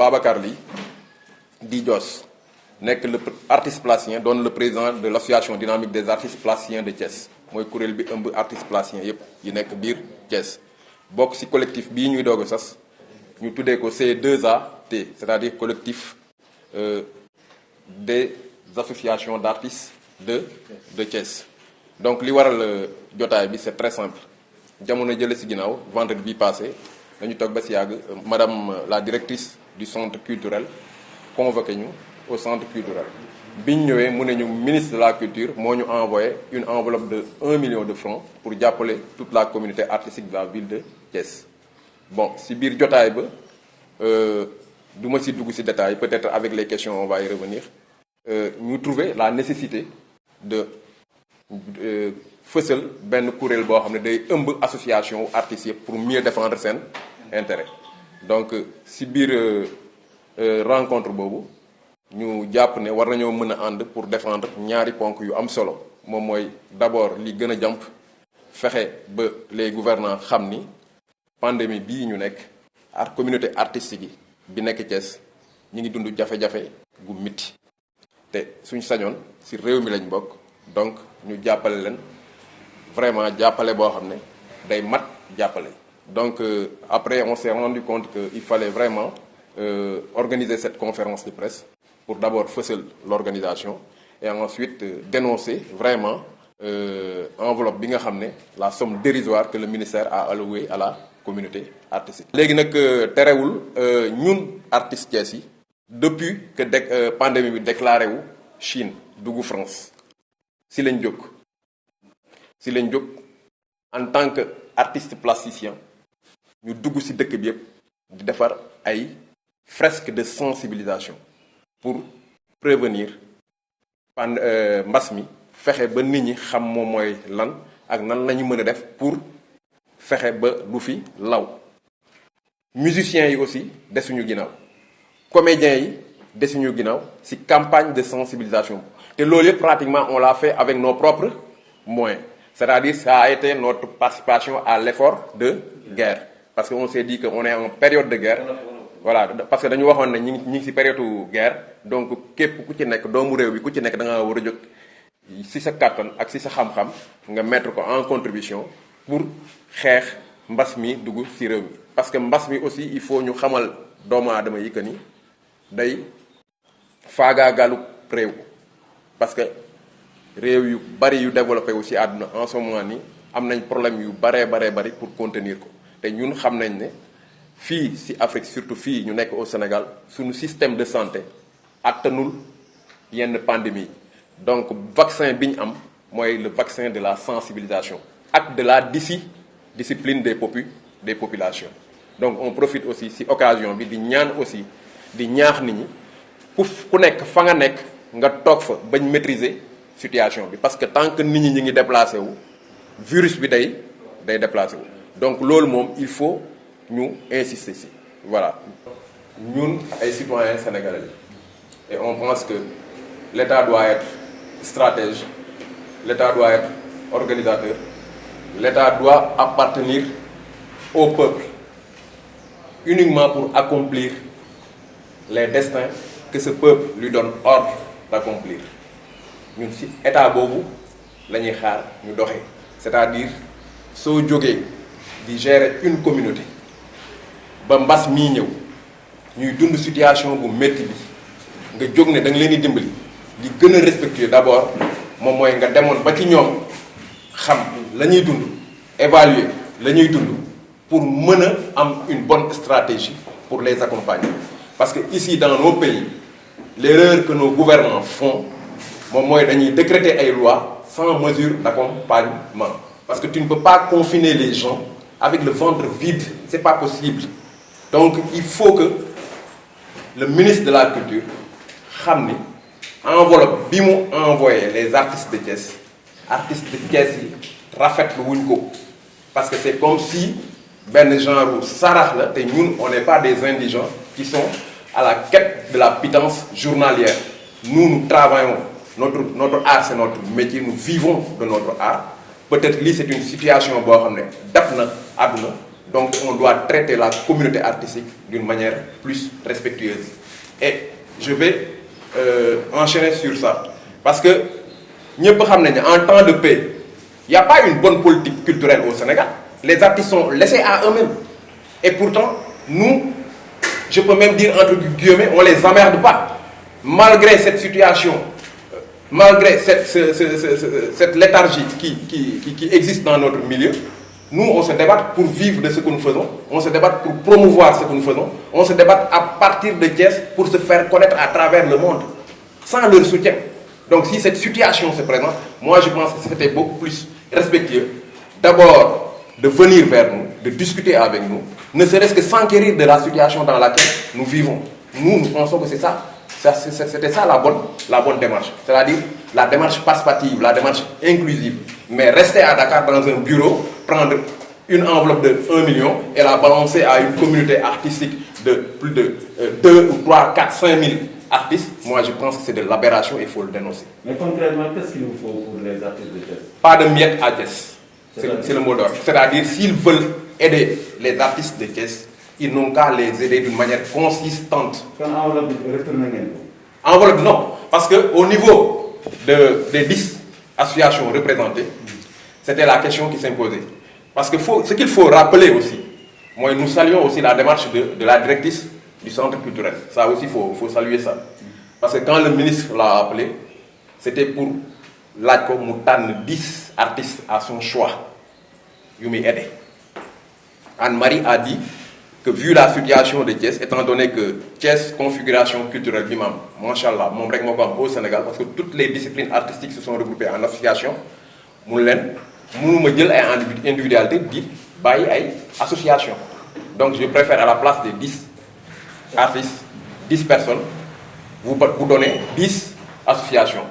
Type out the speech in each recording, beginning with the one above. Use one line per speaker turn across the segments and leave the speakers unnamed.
Babacar Ly di Dios nekk le artiste plasticien doon le président de l'association dynamique des artistes plasticiens de Thiès mooy kuréel bi ëmb artistes plasticiens yépp yi nekk biir Thiès bokk ci collectif bii ñuy doog a sas ñu tuddee ko C2AT c'est-à-dire collectif des associations d'artistes de Thiès. Donc li waral jotaay bi c'est très simple jamono jële ci ginnaaw vendredi bi passé dañu toog ba ci yàgg madame la directrice du centre culturel convoqué ñu au centre culturel bi ñu ñëwee mu ne ñu ministre de la culture moo ñu envoyé une enveloppe de 1 million de francs pour jàppale toute la communauté artistique de la ville de Thiès. Bon ci biir jotaay ba du ma ci dugg ci détail peut-être avec les questions on va y revenir ñu trouver la nécessité de fësal benn kuréel boo xam ne day ëmb association artistes yëpp pour mieux défendre seen intérêt. Donc ci biir rencontre boobu ñu jàpp ne war nañoo mën a ànd pour défendre ñaari ponk yu am solo moom mooy d'abord li gën a jàmp fexe ba les gouvernants xam ni pandémie bii ñu nekk ak communauté artistique yi bi nekk Thiès ñi ngi dund jafe-jafe gu mitti te suñ sañoon ci réew mi lañ bokk donc ñu jàppale leen vraiment jàppale boo xam ne day mat jàppale. Donc après on s'est rendu compte que il fallait vraiment organiser cette conférence de presse pour d'abord fësal l'organisation et ensuite dénoncer vraiment enveloppe bi nga xam ne la somme dérisoire que le ministère a allouée à la communauté artistique. Léegi nag terewul ñun artistes Thiès yi depuis que pandémie bi déclaré wu Chine dugg France si lañ jóg en tant que artiste plasticien ñu dugg ci dëkk bi yëpp di defar ay fresques de sensibilisation pour prévenir mbas mi fexe ba nit ñi xam moom mooy lan ak nan la ñu mën a def pour fexe ba lu fi law. Musiciens yi aussi desuñu ginnaaw comédiens yi desuñu ginnaaw ci campagne de sensibilisation te loolu yëpp pratiquement on l'a fait avec nos propres moyens c'est-à-dire ça a été notre participation à l'effort de guerre parce que on s'est dit que on est en période de guerre. Voilà parce que dañu waxoon ne ñi ngi ci période guerre donc képp ku ci nekk doomu réew bi ku ci nekk da nga war a jóg ci sa kàttan ak ci sa xam-xam nga mettre ko en contribution pour xeex mbas mi dugg ci réew mi. Parce que mbas mi aussi il faut ñu xamal doomu aadama yi que ni day faagaagalu réew parce que réew yu bari yu développé wu ci àdduna en ce moment nii am nañ problème yu bari pour contenir ko te ñun xam nañ ne. fii ci Afrique surtout fii ñu nekk au Sénégal suñu système de santé attanul yenn pandémie donc vaccin bi ñu am mooy le vaccin de la sensibilisation ak de la discipline des populations. Donc on profite aussi ci occasion bi di ñaan aussi di ñaax nit ñi ku nekk fa nga nekk nga toog fa bañ maîtriser situation bi parce que tant que nit ñi ngi déplacé wu virus bi day déplacé wu donc loolu moom il faut ñu insister ci voilà ñun ay citoyens sénégalais et on pense que l'État doit être stratège, l'État doit être organisateur, l'État doit appartenir au peuple uniquement pour accomplir les destins que ce peuple lui donne ordre d'accomplir. Ñun ci état boobu la ñuy xaar ñu doxee c'est-à-dire soo jógee di gérer une communauté ba mbas mii ñëw ñuy dund situation bu métti bi nga jóg ne da nga leen di dimbali li gën a respectueux d'abord moom mooy nga demoon ba ci ñoom xam la ñuy dund évaluer la ñuy dund pour mën a am une bonne stratégie pour les accompagner. Parce que ici dans nos pays l'erreur que nos gouvernants font moom mooy dañuy décréter ay lois sans mesure d'accompagnement. Parce que tu ne peux pas confiner les gens avec le ventre vide, c'est pas possible. Donc il faut que le ministre de la Culture xam ni enveloppe bi mu envoyé les artistes de Thiès yi rafetlu wuñ ko parce que c'est comme si benn genre sarax la te ñun on n'est pas des indigents qui sont à la quête de la pitance journalière. Nous travaillons notre art, c'est notre métier, nous vivons de notre art. Peut-être lii c'est une situation boo xam ne def na àdduna Donc on doit traiter la communauté artistique d'une manière plus respectueuse. Et je vais enchaîner sur ça. Parce que, en temps de paix, il n'y a pas une bonne politique culturelle au Sénégal. Les artistes sont laissés à eux-mêmes. Et pourtant, nous, je peux même dire entre guillemets, on ne les emmerde pas. Malgré cette situation, malgré cette léthargie qui existe dans notre milieu, nous, on se débat pour vivre de ce que nous faisons, on se débat pour promouvoir ce que nous faisons, on se débat à partir de Thiès pour se faire connaître à travers le monde, sans leur soutien. Donc si cette situation se présente, moi je pense que c'était beaucoup plus respectueux, d'abord de venir vers nous, de discuter avec nous, ne serait-ce que s'enquérir de la situation dans laquelle nous vivons. Nous pensons que c'est ça. C'était ça la bonne démarche. C'est-à-dire la démarche participative, la démarche inclusive. Mais rester à Dakar dans un bureau, prendre une enveloppe de 1 million et la balancer à une communauté artistique de plus de 2 ou 3, 4, 5 000 artistes, moi je pense que c'est de l'aberration et il faut le dénoncer.
Mais concrètement, qu'est-ce qu'il nous faut pour les artistes de Thiès?
Pas de miettes à Thiès. C'est le mot d'ordre. C'est-à-dire s'ils veulent aider les artistes de Thiès, ils n'ont qu'à les aider d'une manière consistante.
Quand enveloppe retourne
enveloppe, non. Parce qu'au niveau des 10 associations représentées, c'était la question qui s'imposait. Parce que ce qu'il faut rappeler aussi, moi, nous saluons aussi la démarche de la directrice du centre culturel. Ça aussi, il faut saluer ça. Parce que quand le ministre l'a appelé, c'était pour l'ADCO Moutane 10 artistes à son choix. Yumi aidé. Anne-Marie a dit que vu la situation de Thiès, étant donné que Thiès, configuration culturelle bimam, Machallah, mon break au Sénégal, parce que toutes les disciplines artistiques se sont regroupées en association, nous me dire en individualité, dit, bail, association. Donc je préfère à la place de 10 artistes, 10 personnes, vous donnez 10 associations.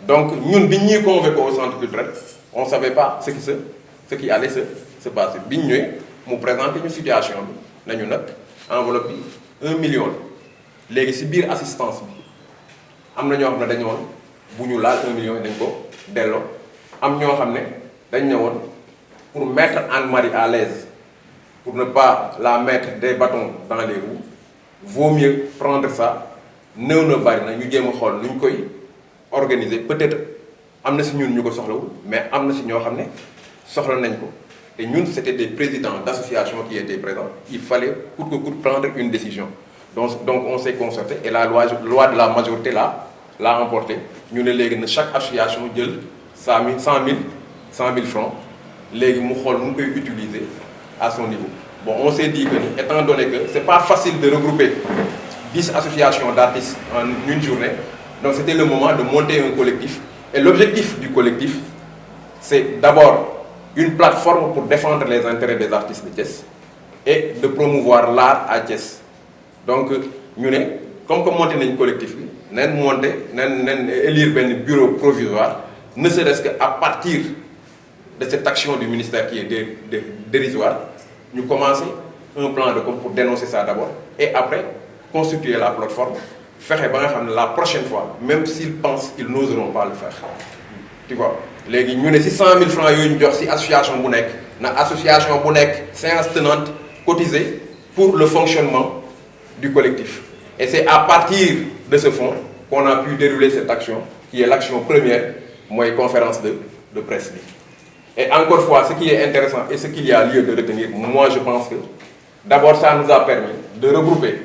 Donc nous, nous convoqués au centre culturel, on ne savait pas ce qui allait se passer. Nous présentons une situation. Nous avons enveloppé 1 million. Les si assistance. Nous avons 1 million. Nous avons pour mettre Anne-Marie à l'aise, pour ne pas la mettre des bâtons dans les roues, vaut mieux prendre ça. Nous avons organiser. Peut-être nous mais et nous, c'était des présidents d'associations qui étaient présents. Il fallait coûte que coûte prendre une décision. Donc on s'est concerté et la loi de la majorité l'a emporté. Nous avons chaque association 100 000 francs. Nous avons utiliser à son niveau. Bon, on s'est dit que, étant donné que ce n'est pas facile de regrouper 10 associations d'artistes en une journée, donc c'était le moment de monter un collectif. Et l'objectif du collectif, c'est d'abord une plateforme pour défendre les intérêts des artistes de Thiès et de promouvoir l'art à Thiès. Donc, nous, comme monter un collectif, nous avons élire un bureau provisoire, ne serait-ce qu'à partir de cette action du ministère qui est dérisoire, nous commençons un plan de pour dénoncer ça d'abord et après constituer la plateforme, faire la prochaine fois, même s'ils pensent qu'ils n'oseront pas le faire. Tu vois? Nous avons 600 000 francs pour l'association Bounek. L'association Bounek, séance tenante, cotisée pour le fonctionnement du collectif. Et c'est à partir de ce fonds qu'on a pu dérouler cette action, qui est l'action première, moi, conférence de presse. Et encore une fois, ce qui est intéressant et ce qu'il y a lieu de retenir, moi je pense que d'abord ça nous a permis de regrouper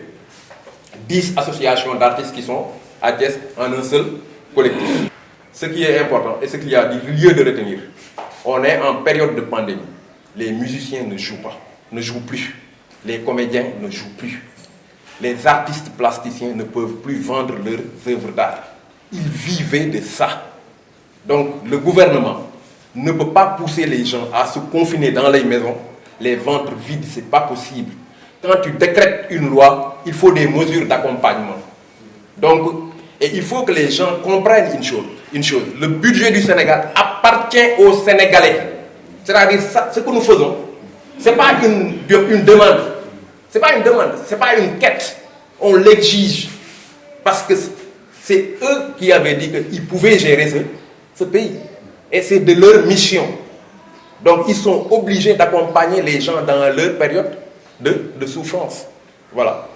10 associations d'artistes qui sont à Thiès en un seul collectif. Ce qui est important et ce qu'il y a lieu de retenir, on est en période de pandémie. Les musiciens ne jouent pas, ne jouent plus. Les comédiens ne jouent plus. Les artistes plasticiens ne peuvent plus vendre leurs œuvres d'art. Ils vivaient de ça. Donc le gouvernement ne peut pas pousser les gens à se confiner dans les maisons, les ventres vides, ce n'est pas possible. Quand tu décrètes une loi, il faut des mesures d'accompagnement. Donc, et il faut que les gens comprennent une chose. Le budget du Sénégal appartient aux Sénégalais. C'est-à-dire, ce que nous faisons, ce n'est pas une demande. Ce n'est pas une demande, ce n'est pas une quête. On l'exige. Parce que c'est eux qui avaient dit qu'ils pouvaient gérer ce pays. Et c'est de leur mission. Donc ils sont obligés d'accompagner les gens dans leur période de souffrance. Voilà.